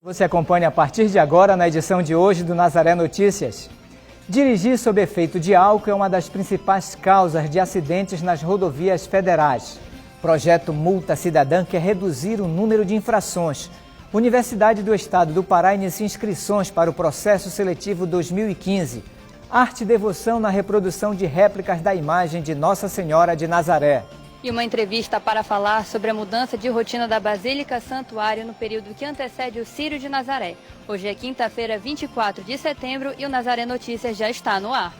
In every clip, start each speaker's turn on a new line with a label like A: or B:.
A: Você acompanha a partir de agora na edição de hoje do Nazaré Notícias. Dirigir sob efeito de álcool é uma das principais causas de acidentes nas rodovias federais. Projeto Multa Cidadã quer reduzir o número de infrações. Universidade do Estado do Pará inicia inscrições para o processo seletivo 2015. Arte e devoção na reprodução de réplicas da imagem de Nossa Senhora de Nazaré.
B: E uma entrevista para falar sobre a mudança de rotina da Basílica Santuário no período que antecede o Círio de Nazaré. Hoje é quinta-feira, 24 de setembro e o Nazaré Notícias já está no ar.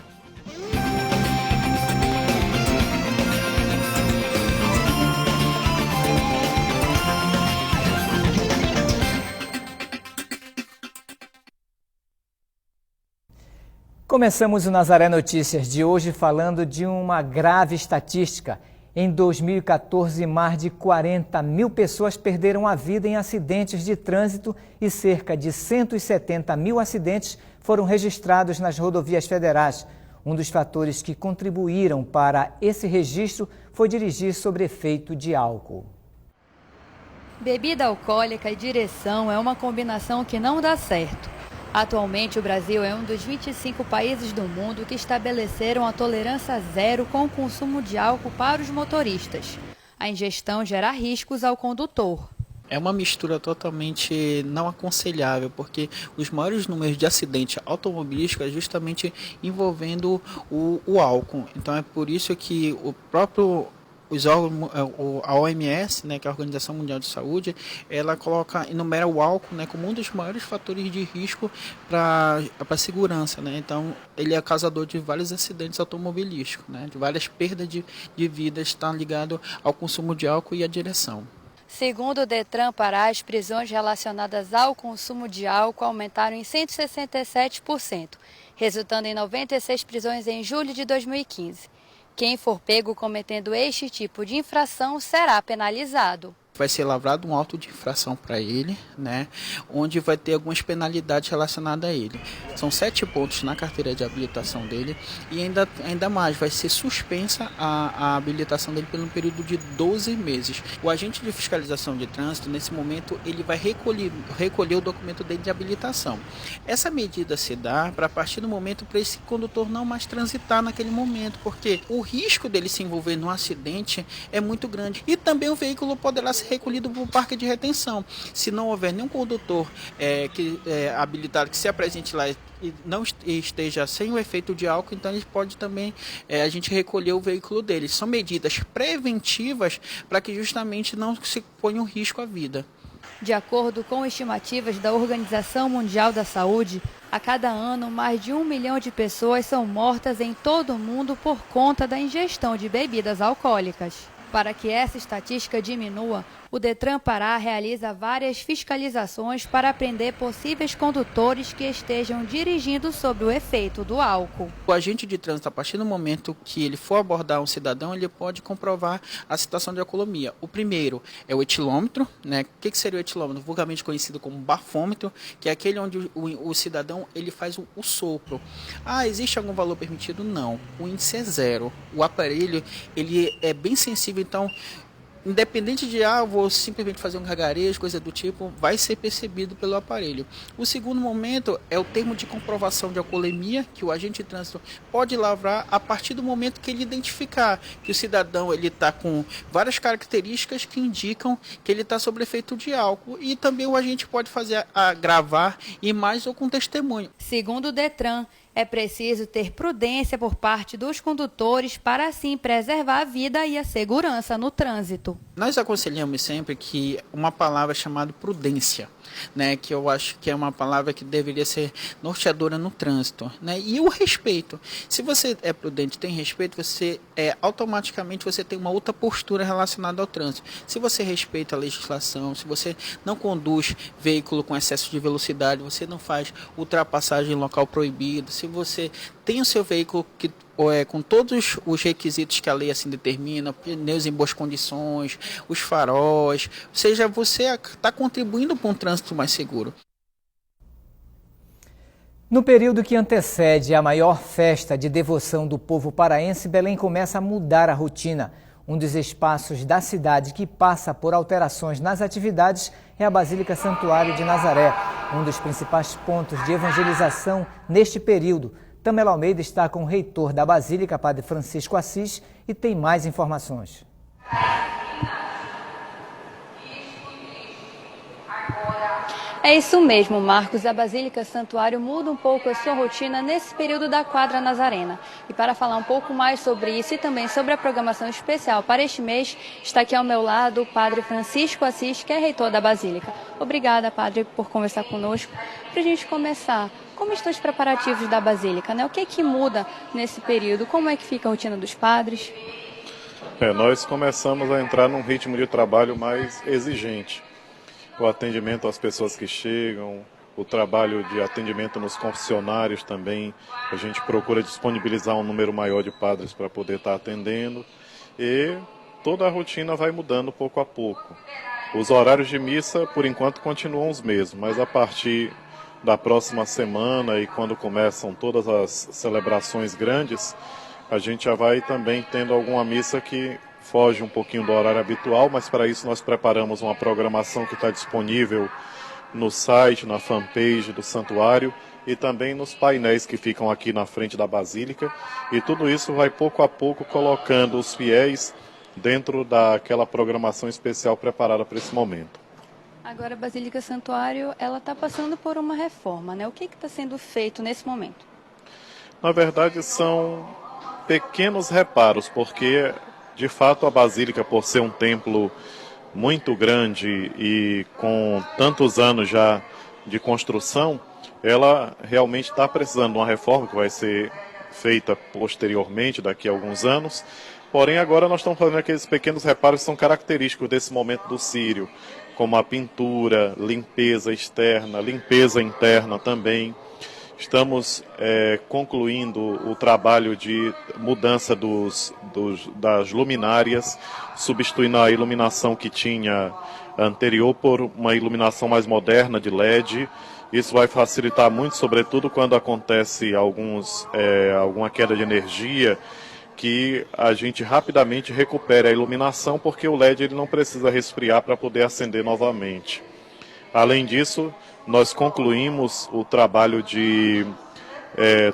A: Começamos o Nazaré Notícias de hoje falando de uma grave estatística. Em 2014, mais de 40 mil pessoas perderam a vida em acidentes de trânsito e cerca de 170 mil acidentes foram registrados nas rodovias federais. Um dos fatores que contribuíram para esse registro foi dirigir sob efeito de álcool.
B: Bebida alcoólica e direção é uma combinação que não dá certo. Atualmente, o Brasil é um dos 25 países do mundo que estabeleceram a tolerância zero com o consumo de álcool para os motoristas. A ingestão gera riscos ao condutor.
C: É uma mistura totalmente não aconselhável, porque os maiores números de acidentes automobilísticos é justamente envolvendo o álcool. Então é por isso que a OMS, né, que é a Organização Mundial de Saúde, ela enumera o álcool, né, como um dos maiores fatores de risco para a segurança, né? Então ele é causador de vários acidentes automobilísticos, né, de várias perdas de vidas, está ligado ao consumo de álcool e à direção.
B: Segundo o Detran Pará, as prisões relacionadas ao consumo de álcool aumentaram em 167%, resultando em 96 prisões em julho de 2015. Quem for pego cometendo este tipo de infração será penalizado.
C: Vai ser lavrado um auto de infração para ele, né, onde vai ter algumas penalidades relacionadas a ele. São 7 pontos na carteira de habilitação dele e ainda mais, vai ser suspensa a habilitação dele por um período de 12 meses. O agente de fiscalização de trânsito, nesse momento, ele vai recolher o documento dele de habilitação. Essa medida se dá para, a partir do momento, para esse condutor não mais transitar naquele momento, porque o risco dele se envolver num acidente é muito grande. E também o veículo poderá ser recolhido para o parque de retenção. Se não houver nenhum condutor habilitado que se apresente lá e não esteja sem o efeito de álcool, então ele pode também a gente recolher o veículo dele. São medidas preventivas para que justamente não se ponha um risco à vida.
B: De acordo com estimativas da Organização Mundial da Saúde, a cada ano mais de 1 milhão de pessoas são mortas em todo o mundo por conta da ingestão de bebidas alcoólicas. Para que essa estatística diminua, o Detran Pará realiza várias fiscalizações para prender possíveis condutores que estejam dirigindo sob o efeito do álcool.
C: O agente de trânsito, a partir do momento que ele for abordar um cidadão, ele pode comprovar a situação de alcoolemia. O primeiro é o etilômetro, né? O que seria o etilômetro? Vulgarmente conhecido como bafômetro, que é aquele onde o cidadão ele faz o sopro. Existe algum valor permitido? Não. O índice é 0. O aparelho ele é bem sensível, então independente de vou simplesmente fazer um gargarejo, coisa do tipo, vai ser percebido pelo aparelho. O segundo momento é o termo de comprovação de alcoolemia, que o agente de trânsito pode lavrar a partir do momento que ele identificar que o cidadão ele está com várias características que indicam que ele está sob efeito de álcool, e também o agente pode fazer gravar imagens ou com testemunho.
B: Segundo o Detran, é preciso ter prudência por parte dos condutores para assim preservar a vida e a segurança no trânsito.
C: Nós aconselhamos sempre que uma palavra chamada prudência, né, que eu acho que é uma palavra que deveria ser norteadora no trânsito, né, e o respeito. Se você é prudente, tem respeito, você automaticamente você tem uma outra postura relacionada ao trânsito. Se você respeita a legislação, se você não conduz veículo com excesso de velocidade, você não faz ultrapassagem em local proibido, se você tem o seu veículo com todos os requisitos que a lei assim determina, pneus em boas condições, os faróis, ou seja, você está contribuindo para um trânsito mais seguro.
A: No período que antecede a maior festa de devoção do povo paraense, Belém começa a mudar a rotina. Um dos espaços da cidade que passa por alterações nas atividades é a Basílica Santuário de Nazaré. um dos principais pontos de evangelização neste período. Tamela Almeida está com o reitor da Basílica, Padre Francisco Assis, e tem mais informações.
B: É isso mesmo, Marcos. A Basílica Santuário muda um pouco a sua rotina nesse período da Quadra Nazarena. E para falar um pouco mais sobre isso e também sobre a programação especial para este mês, está aqui ao meu lado o Padre Francisco Assis, que é reitor da Basílica. Obrigada, Padre, por conversar conosco. Para a gente começar, como estão os preparativos da Basílica, né? O que é que muda nesse período? Como é que fica a rotina dos padres?
D: Nós começamos a entrar num ritmo de trabalho mais exigente. O atendimento às pessoas que chegam, o trabalho de atendimento nos confessionários também, a gente procura disponibilizar um número maior de padres para poder estar atendendo, e toda a rotina vai mudando pouco a pouco. Os horários de missa, por enquanto, continuam os mesmos, mas a partir da próxima semana e quando começam todas as celebrações grandes, a gente já vai também tendo alguma missa que foge um pouquinho do horário habitual, mas para isso nós preparamos uma programação que está disponível no site, na fanpage do santuário e também nos painéis que ficam aqui na frente da Basílica, e tudo isso vai pouco a pouco colocando os fiéis dentro daquela programação especial preparada para esse momento.
B: Agora a Basílica Santuário, ela está passando por uma reforma, né? O que está sendo feito nesse momento?
D: Na verdade são pequenos reparos, porque de fato a Basílica, por ser um templo muito grande e com tantos anos já de construção, ela realmente está precisando de uma reforma que vai ser feita posteriormente, daqui a alguns anos. Porém, agora nós estamos fazendo aqueles pequenos reparos que são característicos desse momento do Sírio, como a pintura, limpeza externa, limpeza interna também. Estamos concluindo o trabalho de mudança das luminárias, substituindo a iluminação que tinha anterior por uma iluminação mais moderna de LED. Isso vai facilitar muito, sobretudo quando acontece alguma queda de energia, que a gente rapidamente recupere a iluminação, porque o LED ele não precisa resfriar para poder acender novamente. Além disso, nós concluímos o trabalho de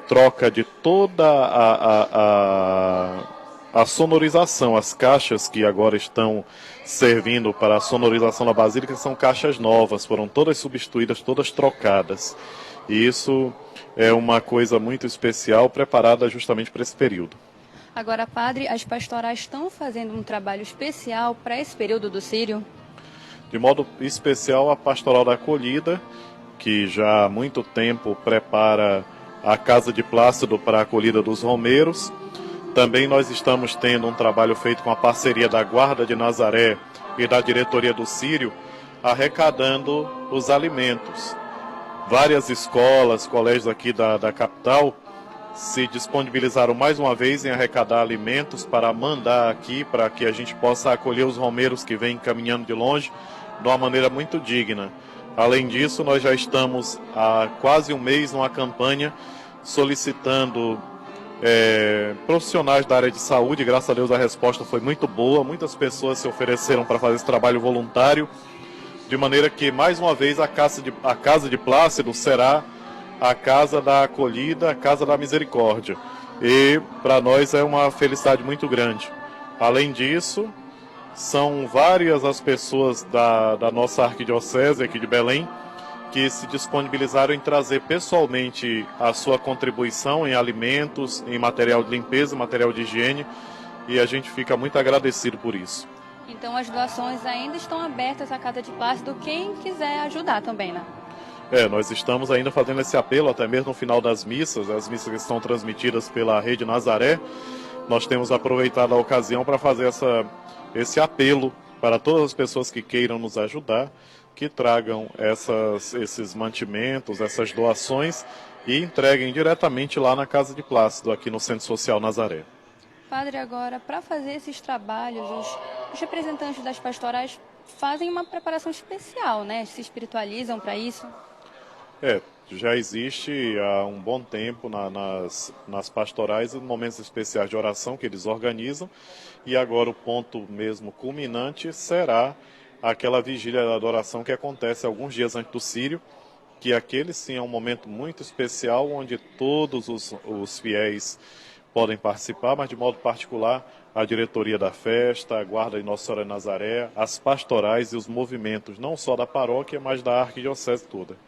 D: troca de toda a sonorização. As caixas que agora estão servindo para a sonorização da Basílica são caixas novas, foram todas substituídas, todas trocadas. E isso é uma coisa muito especial, preparada justamente para esse período.
B: Agora, Padre, as pastorais estão fazendo um trabalho especial para esse período do Sírio?
D: De modo especial a Pastoral da Acolhida, que já há muito tempo prepara a Casa de Plácido para a acolhida dos romeiros. Também nós estamos tendo um trabalho feito com a parceria da Guarda de Nazaré e da Diretoria do Sírio, arrecadando os alimentos. Várias escolas, colégios aqui da capital se disponibilizaram mais uma vez em arrecadar alimentos para mandar aqui, para que a gente possa acolher os romeiros que vêm caminhando de longe de uma maneira muito digna. Além disso, nós já estamos há quase um mês numa campanha solicitando profissionais da área de saúde. Graças a Deus a resposta foi muito boa, muitas pessoas se ofereceram para fazer esse trabalho voluntário, de maneira que, mais uma vez, a Casa de Plácido será a Casa da Acolhida, a Casa da Misericórdia. E para nós é uma felicidade muito grande. Além disso, são várias as pessoas da nossa arquidiocese aqui de Belém que se disponibilizaram em trazer pessoalmente a sua contribuição em alimentos, em material de limpeza, material de higiene, e a gente fica muito agradecido por isso.
B: Então as doações ainda estão abertas à Casa de Plácido, quem quiser ajudar também, né?
D: Nós estamos ainda fazendo esse apelo, até mesmo no final das missas, as missas que estão transmitidas pela Rede Nazaré, nós temos aproveitado a ocasião para fazer esse apelo para todas as pessoas que queiram nos ajudar, que tragam esses mantimentos, essas doações e entreguem diretamente lá na Casa de Plácido, aqui no Centro Social Nazaré.
B: Padre, agora, para fazer esses trabalhos, os representantes das pastorais fazem uma preparação especial, né? Se espiritualizam para isso?
D: Já existe há um bom tempo nas pastorais momentos especiais de oração que eles organizam, e agora o ponto mesmo culminante será aquela vigília da adoração que acontece alguns dias antes do Sírio, que aquele sim é um momento muito especial onde todos os fiéis podem participar, mas de modo particular a diretoria da festa, a guarda de Nossa Senhora de Nazaré, as pastorais e os movimentos, não só da paróquia, mas da arquidiocese toda.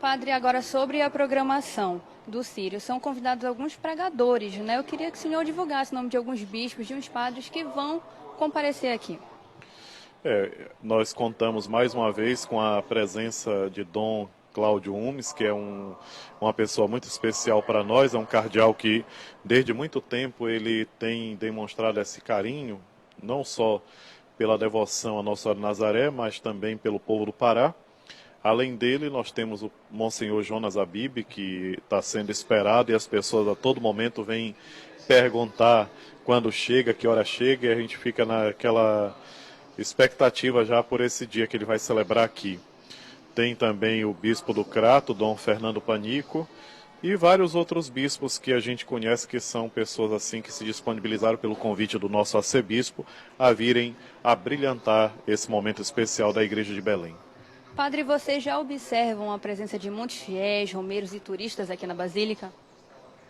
B: Padre, agora sobre a programação do Círio, são convidados alguns pregadores, né? Eu queria que o senhor divulgasse o nome de alguns bispos, de uns padres que vão comparecer aqui.
D: Nós contamos mais uma vez com a presença de Dom Cláudio Umes, que é uma pessoa muito especial para nós, é um cardeal que desde muito tempo ele tem demonstrado esse carinho, não só pela devoção a Nossa Senhora de Nazaré, mas também pelo povo do Pará. Além dele, nós temos o Monsenhor Jonas Abib, que está sendo esperado e as pessoas a todo momento vêm perguntar quando chega, que hora chega, e a gente fica naquela expectativa já por esse dia que ele vai celebrar aqui. Tem também o bispo do Crato, Dom Fernando Panico, e vários outros bispos que a gente conhece que são pessoas assim que se disponibilizaram pelo convite do nosso arcebispo a virem a brilhantar esse momento especial da Igreja de Belém.
B: Padre, vocês já observam a presença de muitos fiéis, romeiros e turistas aqui na Basílica?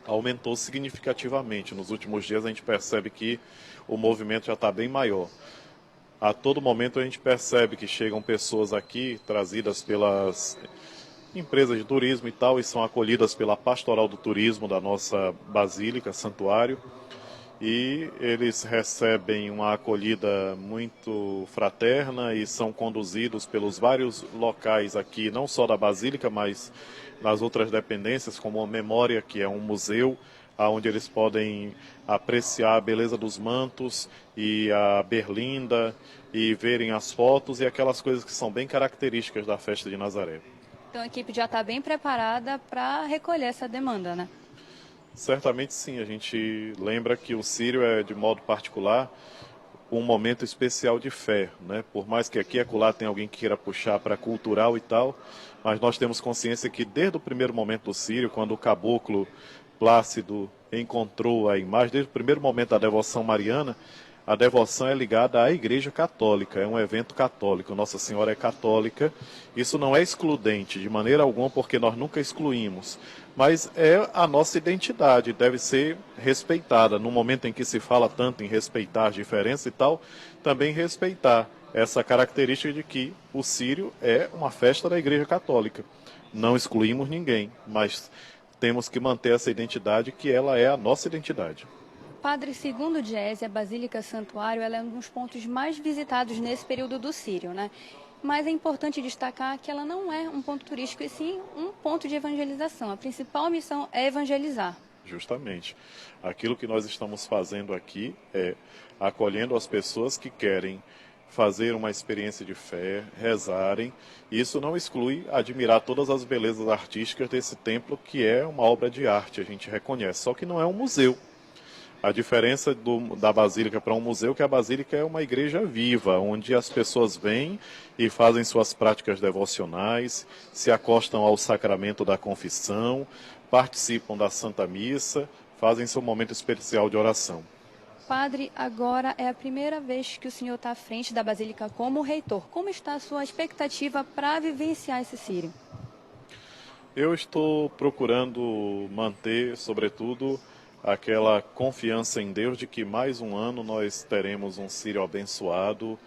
D: Aumentou significativamente. Nos últimos dias a gente percebe que o movimento já está bem maior. A todo momento a gente percebe que chegam pessoas aqui, trazidas pelas empresas de turismo e tal, e são acolhidas pela Pastoral do Turismo da nossa Basílica, Santuário. E eles recebem uma acolhida muito fraterna e são conduzidos pelos vários locais aqui, não só da Basílica, mas nas outras dependências, como a Memória, que é um museu, onde eles podem apreciar a beleza dos mantos e a berlinda e verem as fotos e aquelas coisas que são bem características da festa de Nazaré.
B: Então a equipe já está bem preparada para recolher essa demanda, né?
D: Certamente sim, a gente lembra que o Círio é, de modo particular, um momento especial de fé, né? Por mais que aqui e acolá tenha alguém que queira puxar para cultural e tal, mas nós temos consciência que desde o primeiro momento do Círio, quando o caboclo Plácido encontrou a imagem, desde o primeiro momento da devoção mariana, a devoção é ligada à Igreja Católica, é um evento católico, Nossa Senhora é católica. Isso não é excludente de maneira alguma, porque nós nunca excluímos, mas é a nossa identidade, deve ser respeitada. No momento em que se fala tanto em respeitar as diferenças e tal, também respeitar essa característica de que o Círio é uma festa da Igreja Católica. Não excluímos ninguém, mas temos que manter essa identidade, que ela é a nossa identidade.
B: Padre, segundo o Diese, a Basílica Santuário ela é um dos pontos mais visitados nesse período do Círio, né? Mas é importante destacar que ela não é um ponto turístico, e sim um ponto de evangelização. A principal missão é evangelizar.
D: Justamente. Aquilo que nós estamos fazendo aqui é acolhendo as pessoas que querem fazer uma experiência de fé, rezarem. Isso não exclui admirar todas as belezas artísticas desse templo, que é uma obra de arte, a gente reconhece. Só que não é um museu. A diferença da Basílica para um museu é que a Basílica é uma igreja viva, onde as pessoas vêm e fazem suas práticas devocionais, se acostam ao sacramento da confissão, participam da Santa Missa, fazem seu momento especial de oração.
B: Padre, agora é a primeira vez que o senhor está à frente da Basílica como reitor. Como está a sua expectativa para vivenciar esse Círio?
D: Eu estou procurando manter, sobretudo, aquela confiança em Deus de que mais um ano nós teremos um Círio abençoado,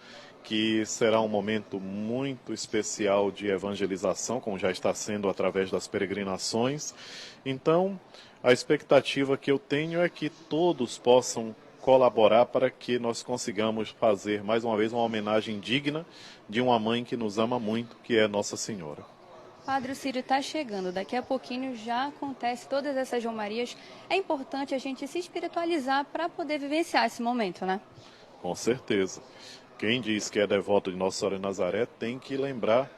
D: que será um momento muito especial de evangelização, como já está sendo através das peregrinações. Então, a expectativa que eu tenho é que todos possam colaborar para que nós consigamos fazer, mais uma vez, uma homenagem digna de uma mãe que nos ama muito, que é Nossa Senhora.
B: Padre, o Círio está chegando, daqui a pouquinho já acontece todas essas romarias. É importante a gente se espiritualizar para poder vivenciar esse momento, né?
D: Com certeza. Quem diz que é devoto de Nossa Senhora de Nazaré tem que lembrar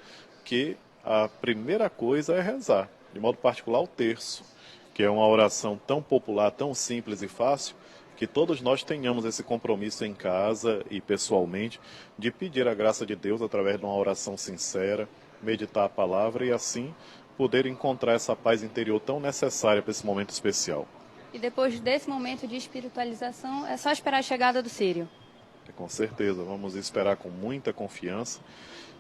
D: que a primeira coisa é rezar, de modo particular o terço, que é uma oração tão popular, tão simples e fácil, que todos nós tenhamos esse compromisso em casa e pessoalmente de pedir a graça de Deus através de uma oração sincera, meditar a palavra e assim poder encontrar essa paz interior tão necessária para esse momento especial.
B: E depois desse momento de espiritualização, é só esperar a chegada do Círio.
D: Com certeza, vamos esperar com muita confiança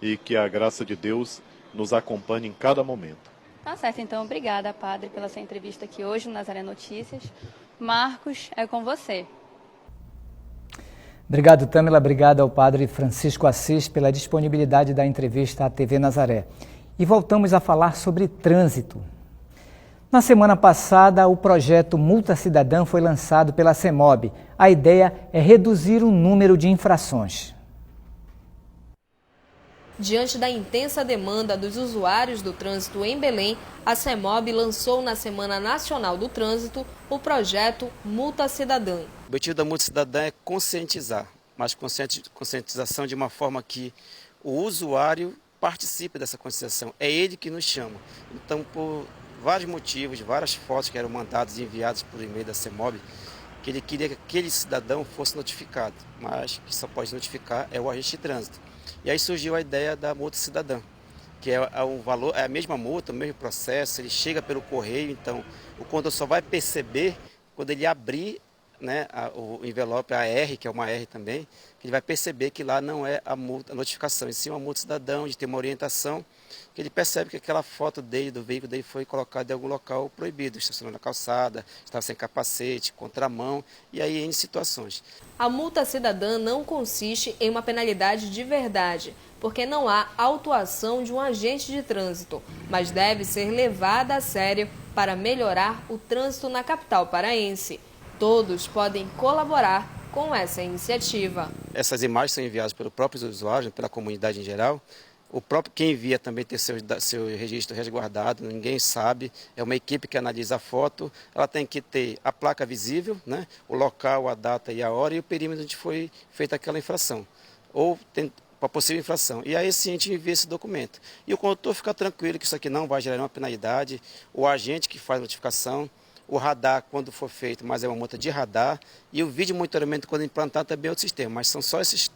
D: e que a graça de Deus nos acompanhe em cada momento.
B: Tá certo, então obrigada, padre, pela sua entrevista aqui hoje no Nazaré Notícias. Marcos, é com você.
A: Obrigado, Tâmila. Obrigado ao padre Francisco Assis pela disponibilidade da entrevista à TV Nazaré. E voltamos a falar sobre trânsito. Na semana passada, o projeto Multa Cidadã foi lançado pela CEMOB. A ideia é reduzir o número de infrações.
E: Diante da intensa demanda dos usuários do trânsito em Belém, a CEMOB lançou na Semana Nacional do Trânsito o projeto Multa Cidadã.
F: O objetivo da Multa Cidadã é conscientizar, mas conscientização de uma forma que o usuário participe dessa conscientização. É ele que nos chama. Então, por vários motivos, várias fotos que eram mandadas e enviadas por e-mail da CEMOB, que ele queria que aquele cidadão fosse notificado, mas que só pode notificar é o agente de trânsito. E aí surgiu a ideia da multa cidadã, que é um valor, é a mesma multa, o mesmo processo, ele chega pelo correio, então o condutor só vai perceber quando ele abrir, né, o envelope, a R, que é uma R também, que ele vai perceber que lá não é a multa, a notificação, e sim uma multa cidadã, de ter uma orientação, que ele percebe que aquela foto dele, do veículo dele, foi colocada em algum local proibido, estacionando na calçada, estava sem capacete, contramão, e aí em situações.
E: A multa cidadã não consiste em uma penalidade de verdade, porque não há autuação de um agente de trânsito, mas deve ser levada a sério para melhorar o trânsito na capital paraense. Todos podem colaborar com essa iniciativa.
F: Essas imagens são enviadas pelos próprios usuários, pela comunidade em geral. O próprio quem envia também tem seu registro resguardado, ninguém sabe. É uma equipe que analisa a foto. Ela tem que ter a placa visível, né? O local, a data e a hora e o perímetro onde foi feita aquela infração. Ou a possível infração. E aí sim a gente envia esse documento. E o condutor fica tranquilo que isso aqui não vai gerar uma penalidade. O agente que faz a notificação, o radar quando for feito, mas é uma multa de radar. E o vídeo monitoramento quando implantar também é outro sistema. Mas são só essas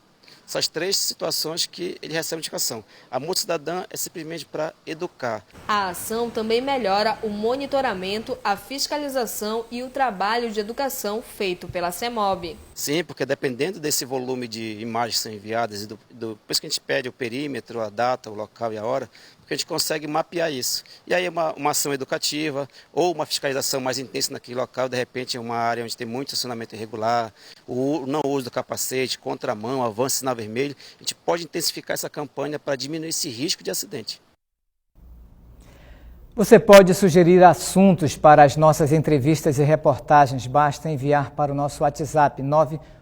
F: três situações que ele recebe notificação. A multa cidadã é simplesmente para educar.
E: A ação também melhora o monitoramento, a fiscalização e o trabalho de educação feito pela CEMOB.
F: Sim, porque dependendo desse volume de imagens que são enviadas, por isso que a gente pede o perímetro, a data, o local e a hora, porque a gente consegue mapear isso. E aí uma ação educativa ou uma fiscalização mais intensa naquele local, de repente é uma área onde tem muito estacionamento irregular, o não uso do capacete, contramão, avanço sinal vermelho, a gente pode intensificar essa campanha para diminuir esse risco de acidente.
A: Você pode sugerir assuntos para as nossas entrevistas e reportagens. Basta enviar para o nosso WhatsApp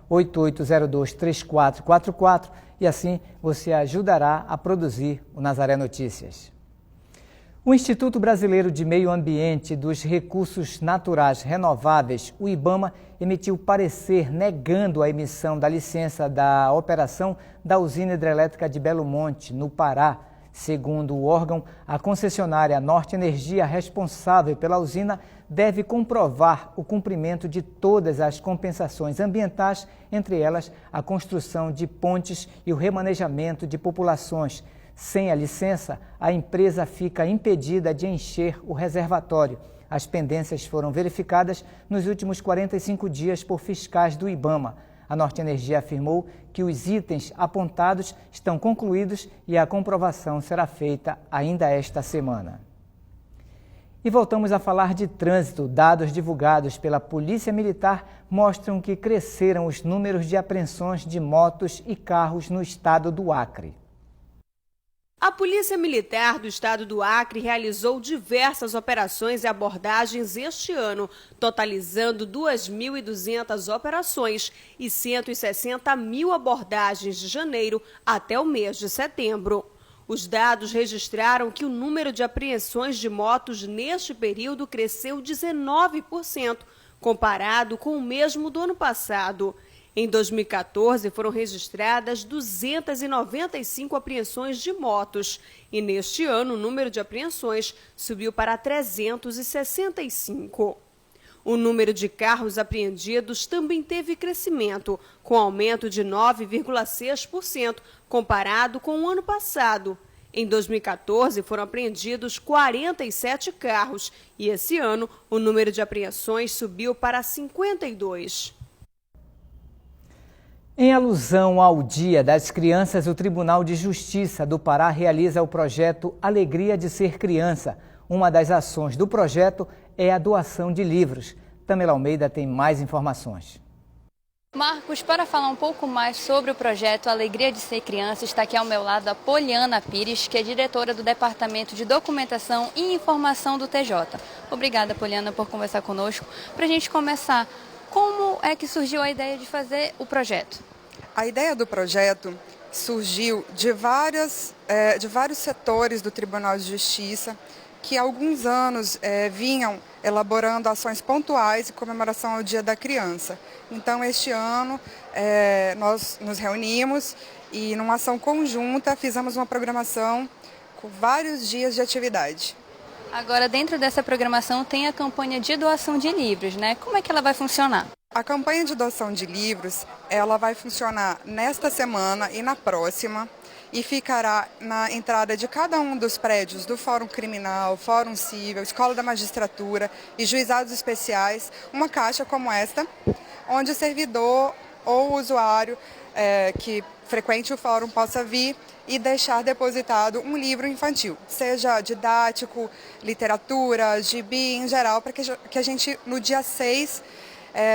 A: 988023444 e assim você ajudará a produzir o Nazaré Notícias. O Instituto Brasileiro de Meio Ambiente e dos Recursos Naturais Renováveis, o IBAMA, emitiu parecer negando a emissão da licença da operação da usina hidrelétrica de Belo Monte, no Pará. Segundo o órgão, a concessionária Norte Energia, responsável pela usina, deve comprovar o cumprimento de todas as compensações ambientais, entre elas a construção de pontes e o remanejamento de populações. Sem a licença, a empresa fica impedida de encher o reservatório. As pendências foram verificadas nos últimos 45 dias por fiscais do IBAMA. A Norte Energia afirmou que os itens apontados estão concluídos e a comprovação será feita ainda esta semana. E voltamos a falar de trânsito. Dados divulgados pela Polícia Militar mostram que cresceram os números de apreensões de motos e carros no estado do Acre.
G: A Polícia Militar do Estado do Acre realizou diversas operações e abordagens este ano, totalizando 2.200 operações e 160 mil abordagens de janeiro até o mês de setembro. Os dados registraram que o número de apreensões de motos neste período cresceu 19%, comparado com o mesmo do ano passado. Em 2014, foram registradas 295 apreensões de motos e neste ano o número de apreensões subiu para 365. O número de carros apreendidos também teve crescimento, com aumento de 9,6% comparado com o ano passado. Em 2014, foram apreendidos 47 carros e esse ano o número de apreensões subiu para 52.
A: Em alusão ao Dia das Crianças, o Tribunal de Justiça do Pará realiza o projeto Alegria de Ser Criança. Uma das ações do projeto é a doação de livros. Tamela Almeida tem mais informações.
B: Marcos, para falar um pouco mais sobre o projeto Alegria de Ser Criança, está aqui ao meu lado a Poliana Pires, que é diretora do Departamento de Documentação e Informação do TJ. Obrigada, Poliana, por conversar conosco. Para a gente começar, como é que surgiu a ideia de fazer o projeto?
H: A ideia do projeto surgiu de vários setores do Tribunal de Justiça que há alguns anos vinham elaborando ações pontuais em comemoração ao Dia da Criança. Então, este ano, nós nos reunimos e, numa ação conjunta, fizemos uma programação com vários dias de atividade.
B: Agora, dentro dessa programação, tem a campanha de doação de livros, né? Como é que ela vai funcionar?
H: A campanha de doação de livros, ela vai funcionar nesta semana e na próxima e ficará na entrada de cada um dos prédios do Fórum Criminal, Fórum Civil, Escola da Magistratura e Juizados Especiais, uma caixa como esta, onde o servidor ou o usuário que frequente o fórum possa vir e deixar depositado um livro infantil, seja didático, literatura, gibi em geral, para que a gente, no dia 6,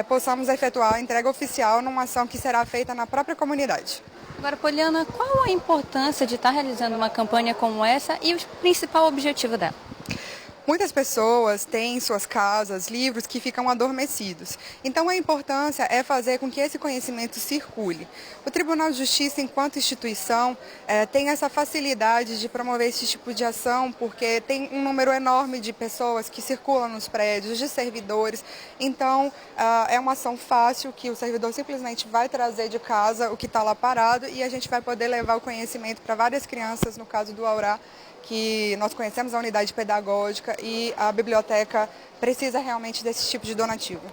H: possamos efetuar a entrega oficial numa ação que será feita na própria comunidade.
B: Agora, Poliana, qual a importância de estar realizando uma campanha como essa e o principal objetivo dela?
H: Muitas pessoas têm em suas casas livros que ficam adormecidos. Então, a importância é fazer com que esse conhecimento circule. O Tribunal de Justiça, enquanto instituição, tem essa facilidade de promover esse tipo de ação, porque tem um número enorme de pessoas que circulam nos prédios, de servidores. Então, é uma ação fácil que o servidor simplesmente vai trazer de casa o que está lá parado e a gente vai poder levar o conhecimento para várias crianças, no caso do Aurá, que nós conhecemos a unidade pedagógica e a biblioteca precisa realmente desse tipo de donativo.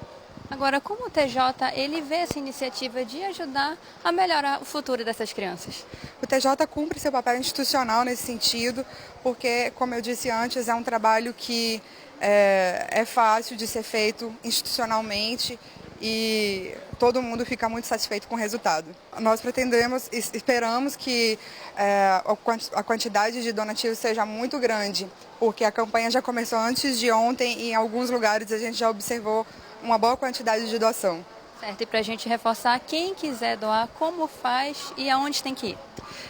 B: Agora, como o TJ, ele vê essa iniciativa de ajudar a melhorar o futuro dessas crianças?
H: O TJ cumpre seu papel institucional nesse sentido, porque, como eu disse antes, é um trabalho que é fácil de ser feito institucionalmente e todo mundo fica muito satisfeito com o resultado. Nós esperamos que a quantidade de donativos seja muito grande, porque a campanha já começou antes de ontem e em alguns lugares a gente já observou uma boa quantidade de doação.
B: Certo, e para a gente reforçar, quem quiser doar, como faz e aonde tem que ir?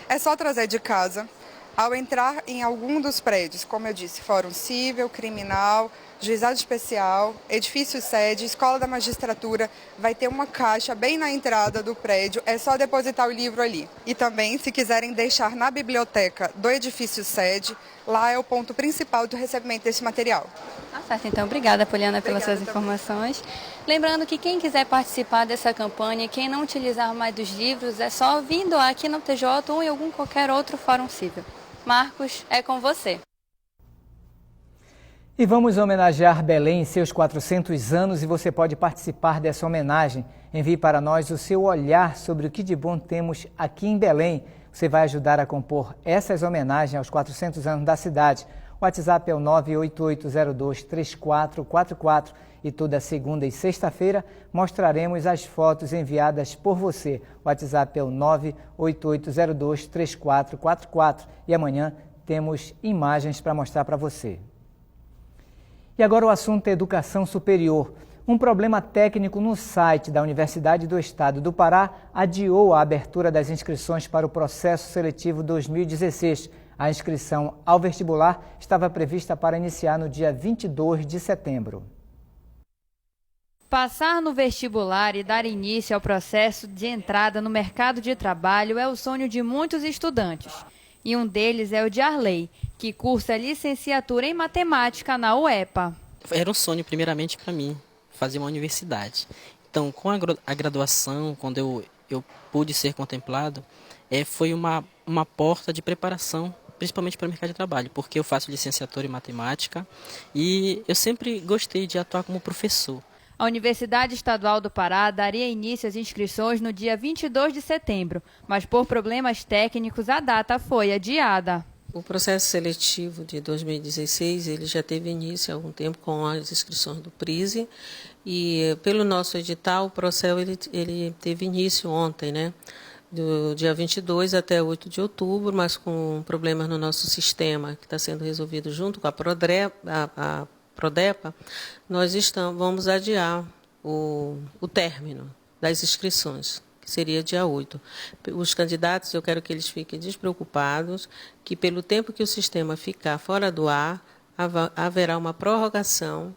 H: É só trazer de casa. Ao entrar em algum dos prédios, como eu disse, Fórum Civil, Criminal, Juizado Especial, Edifício Sede, Escola da Magistratura, vai ter uma caixa bem na entrada do prédio, é só depositar o livro ali. E também, se quiserem deixar na biblioteca do Edifício Sede, lá é o ponto principal do recebimento desse material.
B: Tá certo, então obrigada, Poliana, pelas suas informações. Lembrando que quem quiser participar dessa campanha, quem não utilizar mais dos livros, é só vir doar aqui no TJ ou em qualquer outro Fórum Civil. Marcos, é com você.
A: E vamos homenagear Belém em seus 400 anos e você pode participar dessa homenagem. Envie para nós o seu olhar sobre o que de bom temos aqui em Belém. Você vai ajudar a compor essas homenagens aos 400 anos da cidade. O WhatsApp é o 988023444 e toda segunda e sexta-feira mostraremos as fotos enviadas por você. O WhatsApp é o 988023444 e amanhã temos imagens para mostrar para você. E agora o assunto é educação superior. Um problema técnico no site da Universidade do Estado do Pará adiou a abertura das inscrições para o processo seletivo 2016. A inscrição ao vestibular estava prevista para iniciar no dia 22 de setembro.
B: Passar no vestibular e dar início ao processo de entrada no mercado de trabalho é o sonho de muitos estudantes. E um deles é o de Arley, que cursa licenciatura em matemática na UEPA.
I: Era um sonho, primeiramente, para mim, fazer uma universidade. Então, com a graduação, quando eu pude ser contemplado, foi uma porta de preparação, principalmente para o mercado de trabalho, porque eu faço licenciatura em matemática e eu sempre gostei de atuar como professor.
B: A Universidade Estadual do Pará daria início às inscrições no dia 22 de setembro, mas por problemas técnicos a data foi adiada.
J: O processo seletivo de 2016 ele já teve início há algum tempo com as inscrições do PRISE e pelo nosso edital o processo ele teve início ontem, né? Do dia 22 até 8 de outubro, mas com problemas no nosso sistema que está sendo resolvido junto com a Prodepa, nós vamos adiar o término das inscrições, que seria dia 8. Os candidatos, eu quero que eles fiquem despreocupados, que pelo tempo que o sistema ficar fora do ar, haverá uma prorrogação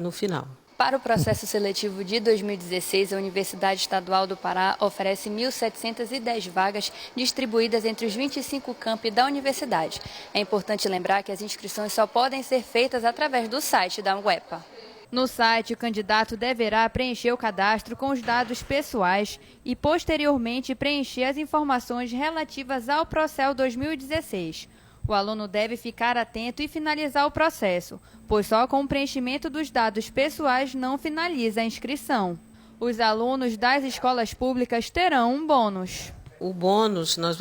J: no final.
B: Para o processo seletivo de 2016, a Universidade Estadual do Pará oferece 1.710 vagas distribuídas entre os 25 campi da universidade. É importante lembrar que as inscrições só podem ser feitas através do site da UEPA. No site, o candidato deverá preencher o cadastro com os dados pessoais e, posteriormente, preencher as informações relativas ao Procel 2016. O aluno deve ficar atento e finalizar o processo, pois só com o preenchimento dos dados pessoais não finaliza a inscrição. Os alunos das escolas públicas terão um bônus.
J: O bônus, nós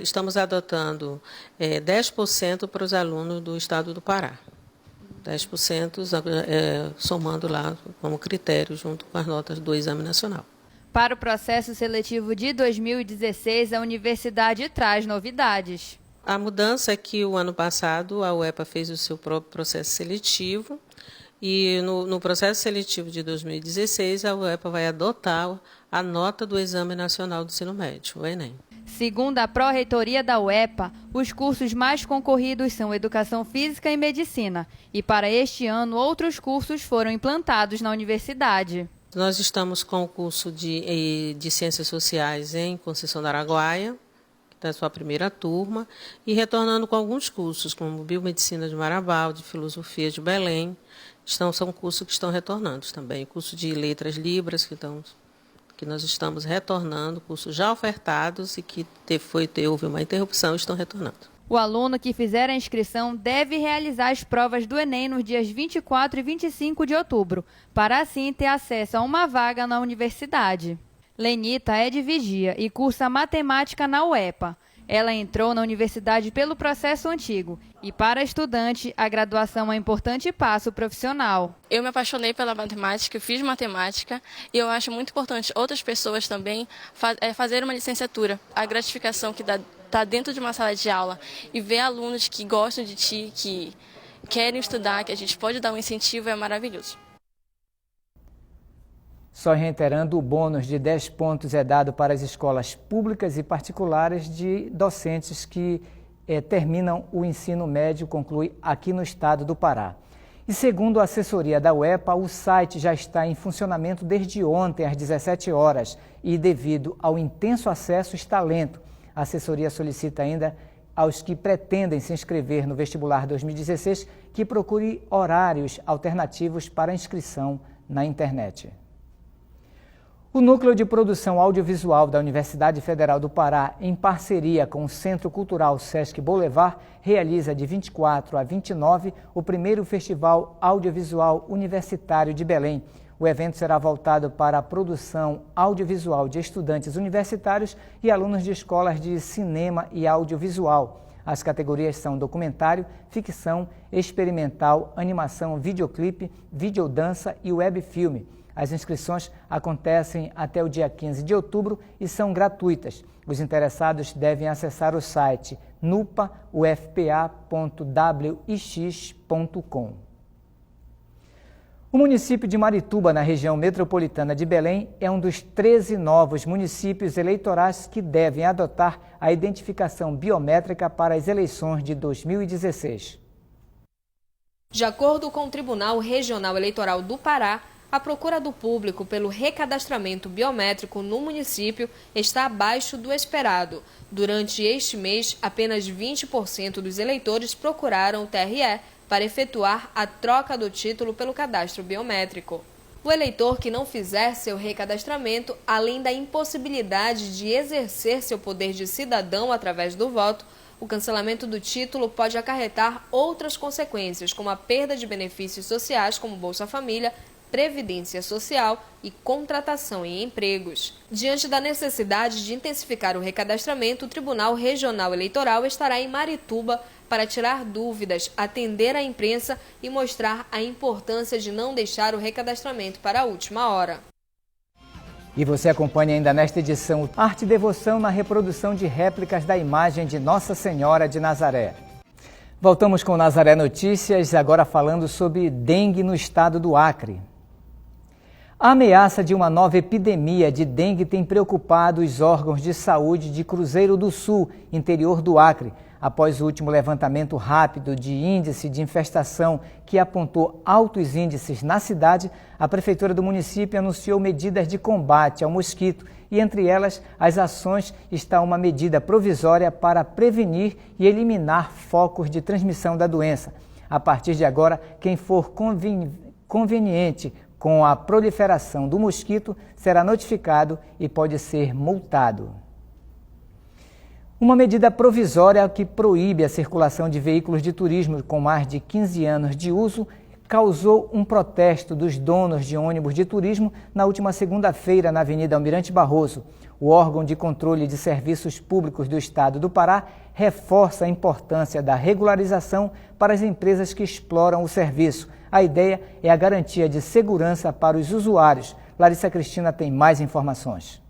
J: estamos adotando 10% para os alunos do estado do Pará. 10% somando lá como critério junto com as notas do Exame Nacional.
B: Para o processo seletivo de 2016, a universidade traz novidades.
J: A mudança é que o ano passado a UEPA fez o seu próprio processo seletivo e no processo seletivo de 2016 a UEPA vai adotar a nota do Exame Nacional do Ensino Médio, o Enem.
B: Segundo a Pró-Reitoria da UEPA, os cursos mais concorridos são Educação Física e Medicina e para este ano outros cursos foram implantados na universidade.
J: Nós estamos com o curso de Ciências Sociais em Conceição do Araguaia, da sua primeira turma, e retornando com alguns cursos, como Biomedicina de Marabá, de Filosofia de Belém. São cursos que estão retornando também. Curso de Letras Libras, que nós estamos retornando, cursos já ofertados e que houve uma interrupção, estão retornando.
B: O aluno que fizer a inscrição deve realizar as provas do Enem nos dias 24 e 25 de outubro, para assim ter acesso a uma vaga na universidade. Lenita é de Vigia e cursa matemática na UEPA. Ela entrou na universidade pelo processo antigo e, para a estudante, a graduação é um importante passo profissional.
K: Eu me apaixonei pela matemática, fiz matemática e eu acho muito importante outras pessoas também fazer uma licenciatura. A gratificação que dá estar dentro de uma sala de aula e ver alunos que gostam de ti, que querem estudar, que a gente pode dar um incentivo, é maravilhoso.
A: Só reiterando, o bônus de 10 pontos é dado para as escolas públicas e particulares de docentes que terminam o ensino médio, conclui aqui no estado do Pará. E segundo a assessoria da UEPA, o site já está em funcionamento desde ontem às 17 horas e devido ao intenso acesso está lento. A assessoria solicita ainda aos que pretendem se inscrever no vestibular 2016 que procure horários alternativos para inscrição na internet. O Núcleo de Produção Audiovisual da Universidade Federal do Pará, em parceria com o Centro Cultural Sesc Boulevard, realiza de 24 a 29 o primeiro Festival Audiovisual Universitário de Belém. O evento será voltado para a produção audiovisual de estudantes universitários e alunos de escolas de cinema e audiovisual. As categorias são documentário, ficção, experimental, animação, videoclipe, videodança e webfilme. As inscrições acontecem até o dia 15 de outubro e são gratuitas. Os interessados devem acessar o site nupa.ufpa.wix.com. O município de Marituba, na região metropolitana de Belém, é um dos 13 novos municípios eleitorais que devem adotar a identificação biométrica para as eleições de 2016.
E: De acordo com o Tribunal Regional Eleitoral do Pará, a procura do público pelo recadastramento biométrico no município está abaixo do esperado. Durante este mês, apenas 20% dos eleitores procuraram o TRE para efetuar a troca do título pelo cadastro biométrico. O eleitor que não fizer seu recadastramento, além da impossibilidade de exercer seu poder de cidadão através do voto, o cancelamento do título pode acarretar outras consequências, como a perda de benefícios sociais como Bolsa Família, previdência social e contratação em empregos. Diante da necessidade de intensificar o recadastramento, o Tribunal Regional Eleitoral estará em Marituba para tirar dúvidas, atender a imprensa e mostrar a importância de não deixar o recadastramento para a última hora.
A: E você acompanha ainda nesta edição Arte e Devoção na reprodução de réplicas da imagem de Nossa Senhora de Nazaré. Voltamos com Nazaré Notícias, agora falando sobre dengue no estado do Acre. A ameaça de uma nova epidemia de dengue tem preocupado os órgãos de saúde de Cruzeiro do Sul, interior do Acre. Após o último levantamento rápido de índice de infestação que apontou altos índices na cidade, a prefeitura do município anunciou medidas de combate ao mosquito e, entre elas, as ações está uma medida provisória para prevenir e eliminar focos de transmissão da doença. A partir de agora, quem for conveniente com a proliferação do mosquito será notificado e pode ser multado. Uma medida provisória que proíbe a circulação de veículos de turismo com mais de 15 anos de uso causou um protesto dos donos de ônibus de turismo na última segunda-feira na Avenida Almirante Barroso. O órgão de controle de serviços públicos do estado do Pará reforça a importância da regularização para as empresas que exploram o serviço. A ideia é a garantia de segurança para os usuários. Larissa Cristina tem mais informações.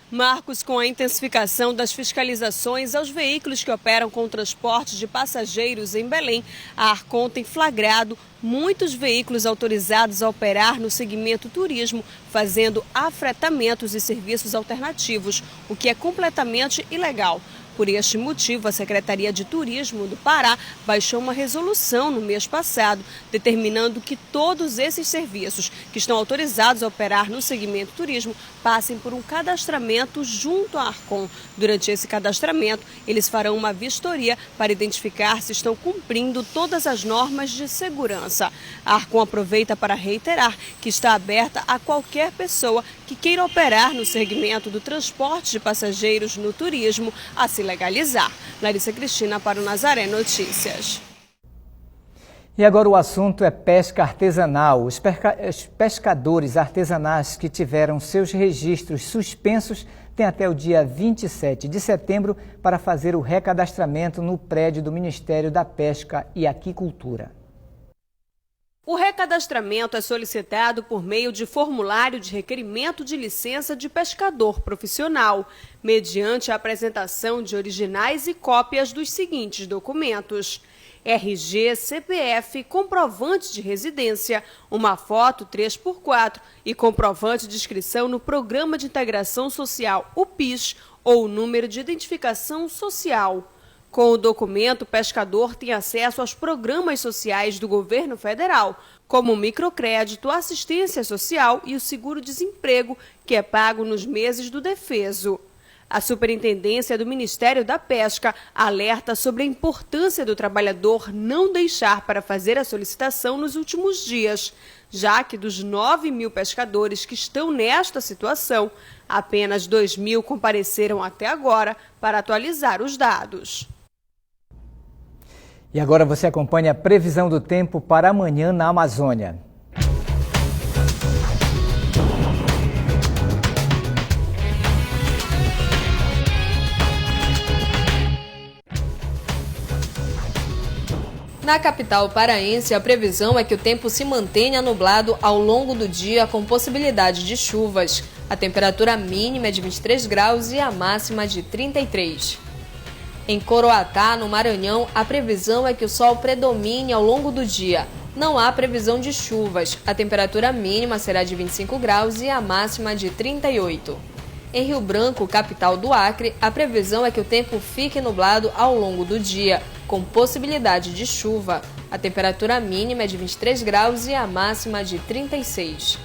G: Marcos, com a intensificação das fiscalizações aos veículos que operam com transporte de passageiros em Belém, a Arcon tem flagrado muitos veículos autorizados a operar no segmento turismo, fazendo afretamentos e serviços alternativos, o que é completamente ilegal. Por este motivo, a Secretaria de Turismo do Pará baixou uma resolução no mês passado, determinando que todos esses serviços que estão autorizados a operar no segmento turismo passem por um cadastramento junto à Arcon. Durante esse cadastramento, eles farão uma vistoria para identificar se estão cumprindo todas as normas de segurança. A Arcon aproveita para reiterar que está aberta a qualquer pessoa que queira operar no segmento do transporte de passageiros no turismo a se legalizar. Larissa Cristina para o Nazaré Notícias.
A: E agora o assunto é pesca artesanal. Os pescadores artesanais que tiveram seus registros suspensos têm até o dia 27 de setembro para fazer o recadastramento no prédio do Ministério da Pesca e Aquicultura.
G: O recadastramento é solicitado por meio de formulário de requerimento de licença de pescador profissional, mediante a apresentação de originais e cópias dos seguintes documentos: RG, CPF, comprovante de residência, uma foto 3x4 e comprovante de inscrição no Programa de Integração Social, o PIS, ou número de identificação social. Com o documento, o pescador tem acesso aos programas sociais do governo federal, como o microcrédito, a assistência social e o seguro-desemprego, que é pago nos meses do defeso. A Superintendência do Ministério da Pesca alerta sobre a importância do trabalhador não deixar para fazer a solicitação nos últimos dias, já que dos 9.000 pescadores que estão nesta situação, apenas 2.000 compareceram até agora para atualizar os dados.
A: E agora você acompanha a previsão do tempo para amanhã na Amazônia.
E: Na capital paraense, a previsão é que o tempo se mantenha nublado ao longo do dia, com possibilidade de chuvas. A temperatura mínima é de 23 graus e a máxima de 33. Em Coroatá, no Maranhão, a previsão é que o sol predomine ao longo do dia. Não há previsão de chuvas. A temperatura mínima será de 25 graus e a máxima de 38. Em Rio Branco, capital do Acre, a previsão é que o tempo fique nublado ao longo do dia, com possibilidade de chuva. A temperatura mínima é de 23 graus e a máxima de 36.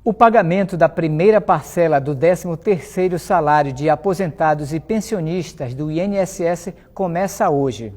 A: O pagamento da primeira parcela do 13º salário de aposentados e pensionistas do INSS começa hoje.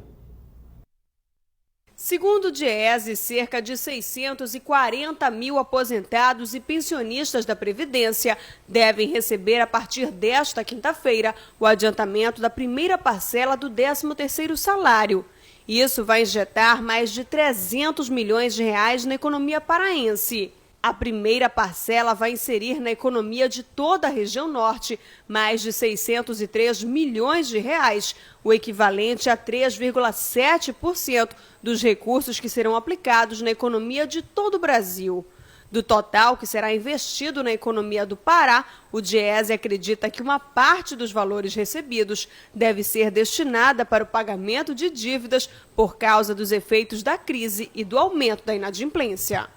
G: Segundo o Diese, cerca de 640 mil aposentados e pensionistas da Previdência devem receber a partir desta quinta-feira o adiantamento da primeira parcela do 13º salário. Isso vai injetar mais de 300 milhões de reais na economia paraense. A primeira parcela vai inserir na economia de toda a região norte mais de 603 milhões de reais, o equivalente a 3,7% dos recursos que serão aplicados na economia de todo o Brasil. Do total que será investido na economia do Pará, o Diese acredita que uma parte dos valores recebidos deve ser destinada para o pagamento de dívidas por causa dos efeitos da crise e do aumento da inadimplência.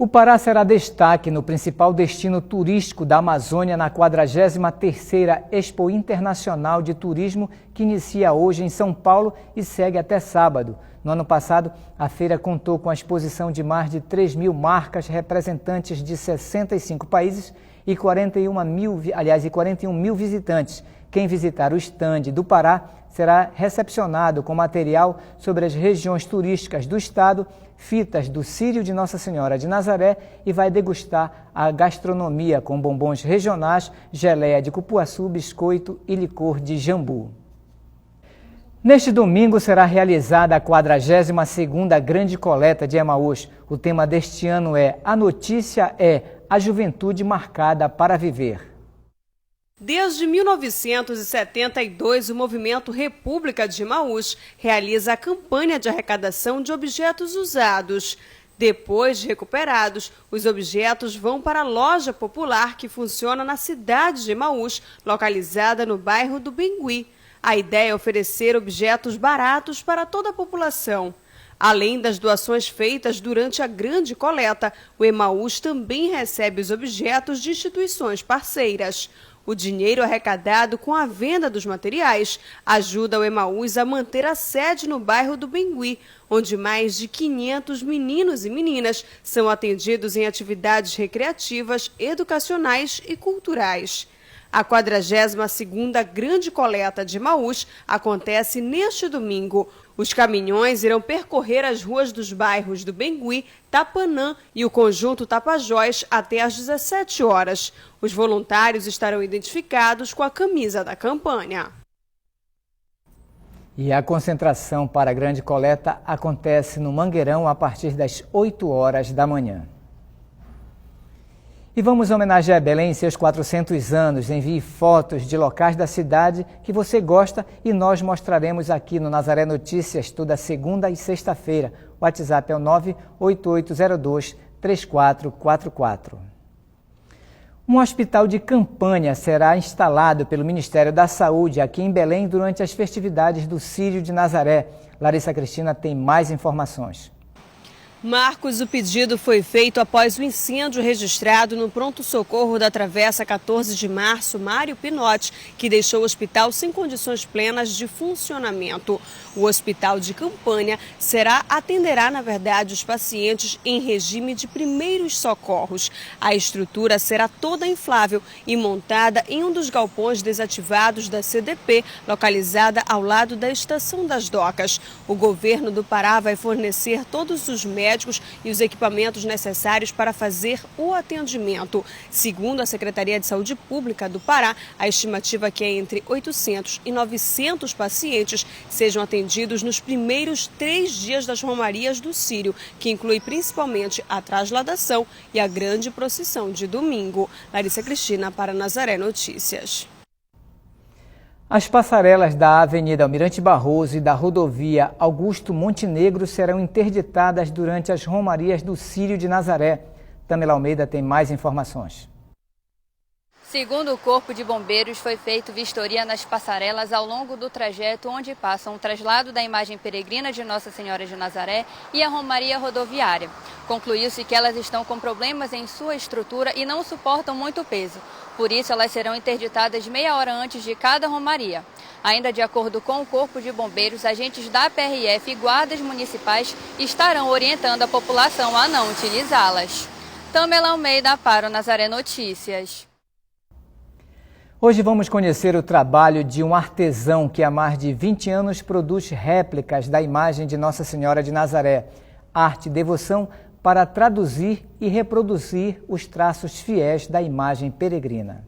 A: O Pará será destaque no principal destino turístico da Amazônia na 43ª Expo Internacional de Turismo, que inicia hoje em São Paulo e segue até sábado. No ano passado, a feira contou com a exposição de mais de 3 mil marcas representantes de 65 países e 41 mil visitantes. Quem visitar o estande do Pará será recepcionado com material sobre as regiões turísticas do estado, fitas do Círio de Nossa Senhora de Nazaré e vai degustar a gastronomia com bombons regionais, geleia de cupuaçu, biscoito e licor de jambu. Neste domingo será realizada a 42ª Grande Coleta de Emaús. O tema deste ano é A Notícia é a Juventude Marcada para Viver.
G: Desde 1972, o movimento República de Emaús realiza a campanha de arrecadação de objetos usados. Depois de recuperados, os objetos vão para a loja popular que funciona na cidade de Emaús, localizada no bairro do Bengui. A ideia é oferecer objetos baratos para toda a população. Além das doações feitas durante a grande coleta, o Emaús também recebe os objetos de instituições parceiras. O dinheiro arrecadado com a venda dos materiais ajuda o Emaús a manter a sede no bairro do Bengui, onde mais de 500 meninos e meninas são atendidos em atividades recreativas, educacionais e culturais. A 42ª Grande Coleta de Emaús acontece neste domingo. Os caminhões irão percorrer as ruas dos bairros do Bengui, Tapanã e o Conjunto Tapajós até às 17 horas. Os voluntários estarão identificados com a camisa da campanha.
A: E a concentração para a Grande Coleta acontece no Mangueirão a partir das 8 horas da manhã. E vamos homenagear Belém em seus 400 anos. Envie fotos de locais da cidade que você gosta e nós mostraremos aqui no Nazaré Notícias toda segunda e sexta-feira. O WhatsApp é o 98802-3444. Um hospital de campanha será instalado pelo Ministério da Saúde aqui em Belém durante as festividades do Círio de Nazaré. Larissa Cristina tem mais informações.
G: Marcos, o pedido foi feito após o incêndio registrado no pronto-socorro da Travessa 14 de Março, Mário Pinotti, que deixou o hospital sem condições plenas de funcionamento. O hospital de campanha atenderá, na verdade, os pacientes em regime de primeiros socorros. A estrutura será toda inflável e montada em um dos galpões desativados da CDP, localizada ao lado da Estação das Docas. O governo do Pará vai fornecer todos os médicos e os equipamentos necessários para fazer o atendimento. Segundo a Secretaria de Saúde Pública do Pará, a estimativa é que entre 800 e 900 pacientes sejam atendidos nos primeiros 3 dias das romarias do Círio, que inclui principalmente a trasladação e a grande procissão de domingo. Larissa Cristina para Nazaré Notícias.
A: As passarelas da Avenida Almirante Barroso e da rodovia Augusto Montenegro serão interditadas durante as romarias do Círio de Nazaré. Tamela Almeida tem mais informações.
B: Segundo o Corpo de Bombeiros, foi feito vistoria nas passarelas ao longo do trajeto onde passam o traslado da imagem peregrina de Nossa Senhora de Nazaré e a romaria rodoviária. Concluiu-se que elas estão com problemas em sua estrutura e não suportam muito peso. Por isso, elas serão interditadas meia hora antes de cada romaria. Ainda de acordo com o Corpo de Bombeiros, agentes da PRF e guardas municipais estarão orientando a população a não utilizá-las. Tamela Almeida para o Nazaré Notícias.
A: Hoje vamos conhecer o trabalho de um artesão que há mais de 20 anos produz réplicas da imagem de Nossa Senhora de Nazaré, arte e devoção para traduzir e reproduzir os traços fiéis da imagem peregrina.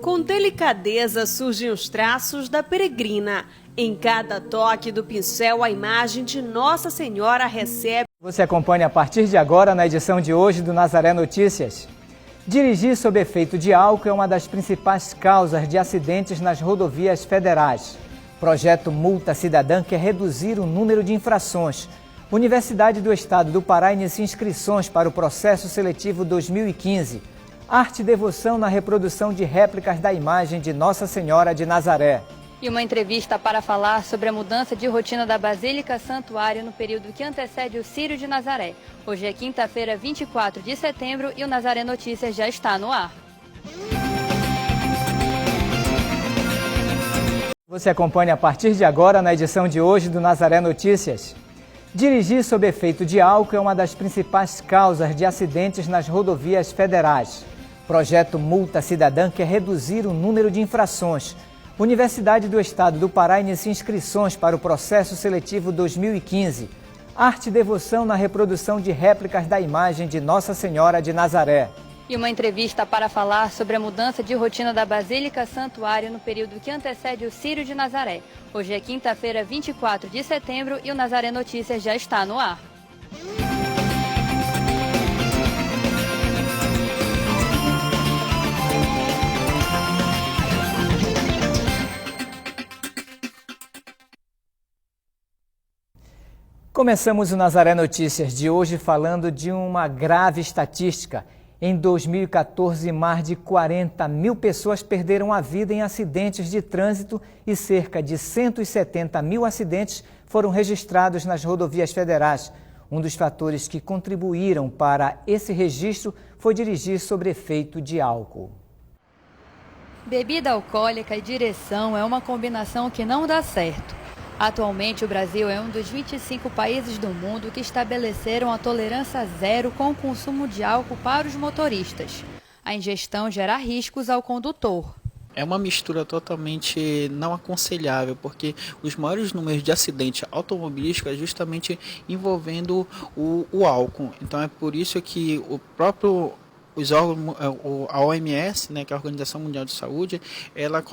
G: Com delicadeza surgem os traços da peregrina. Em cada toque do pincel, a imagem de Nossa Senhora recebe.
A: Você acompanha a partir de agora na edição de hoje do Nazaré Notícias. Dirigir sob efeito de álcool é uma das principais causas de acidentes nas rodovias federais. Projeto Multa Cidadã quer reduzir o número de infrações. Universidade do Estado do Pará inicia inscrições para o processo seletivo 2015. Arte e devoção na reprodução de réplicas da imagem de Nossa Senhora de Nazaré.
B: E uma entrevista para falar sobre a mudança de rotina da Basílica Santuário no período que antecede o Círio de Nazaré. Hoje é quinta-feira, 24 de setembro e o Nazaré Notícias já está no ar.
A: Você acompanha a partir de agora na edição de hoje do Nazaré Notícias. Dirigir sob efeito de álcool é uma das principais causas de acidentes nas rodovias federais. Projeto Multa Cidadã quer reduzir o número de infrações. Universidade do Estado do Pará inicia inscrições para o processo seletivo 2015. Arte e devoção na reprodução de réplicas da imagem de Nossa Senhora de Nazaré.
B: E uma entrevista para falar sobre a mudança de rotina da Basílica Santuário no período que antecede o Círio de Nazaré. Hoje é quinta-feira, 24 de setembro e o Nazaré Notícias já está no ar.
A: Começamos o Nazaré Notícias de hoje falando de uma grave estatística. Em 2014, mais de 40 mil pessoas perderam a vida em acidentes de trânsito e cerca de 170 mil acidentes foram registrados nas rodovias federais. Um dos fatores que contribuíram para esse registro foi dirigir sob efeito de álcool.
B: Bebida alcoólica e direção é uma combinação que não dá certo. Atualmente, o Brasil é um dos 25 países do mundo que estabeleceram a tolerância zero com o consumo de álcool para os motoristas. A ingestão gera riscos ao condutor.
C: É uma mistura totalmente não aconselhável, porque os maiores números de acidentes automobilísticos é justamente envolvendo o álcool. Então é por isso que os órgãos, a OMS, né, que é a Organização Mundial de Saúde, ela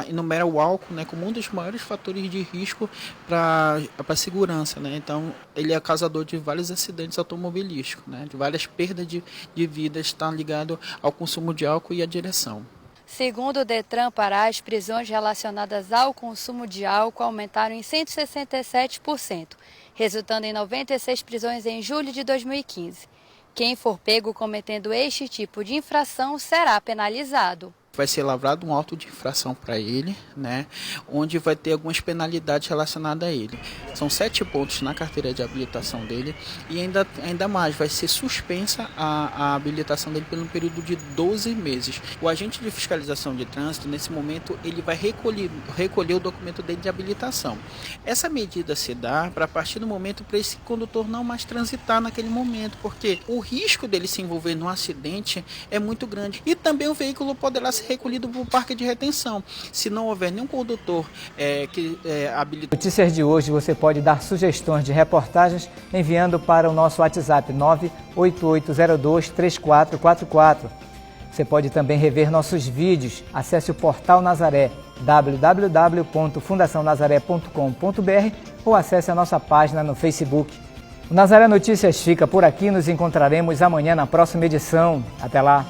C: enumera o álcool, né, como um dos maiores fatores de risco para a segurança, né? Então ele é causador de vários acidentes automobilísticos, né, de várias perdas de vidas, está ligado ao consumo de álcool e à direção.
B: Segundo o Detran Pará, as prisões relacionadas ao consumo de álcool aumentaram em 167%, resultando em 96 prisões em julho de 2015. Quem for pego cometendo este tipo de infração será penalizado.
C: Vai ser lavrado um auto de infração para ele, né, onde vai ter algumas penalidades relacionadas a ele. São 7 pontos na carteira de habilitação dele e ainda mais, vai ser suspensa a habilitação dele pelo período de 12 meses. O agente de fiscalização de trânsito, nesse momento, ele vai recolher o documento dele de habilitação. Essa medida se dá para, a partir do momento, para esse condutor não mais transitar naquele momento, porque o risco dele se envolver num acidente é muito grande. E também o veículo poderá ser recolhido para o parque de retenção, se não houver nenhum condutor habilitado.
A: Notícias de hoje você pode dar sugestões de reportagens enviando para o nosso WhatsApp 988023444. Você pode também rever nossos vídeos. Acesse o portal Nazaré, www.fundacionazaré.com.br ou acesse a nossa página no Facebook. O Nazaré Notícias fica por aqui, nos encontraremos amanhã na próxima edição. Até lá!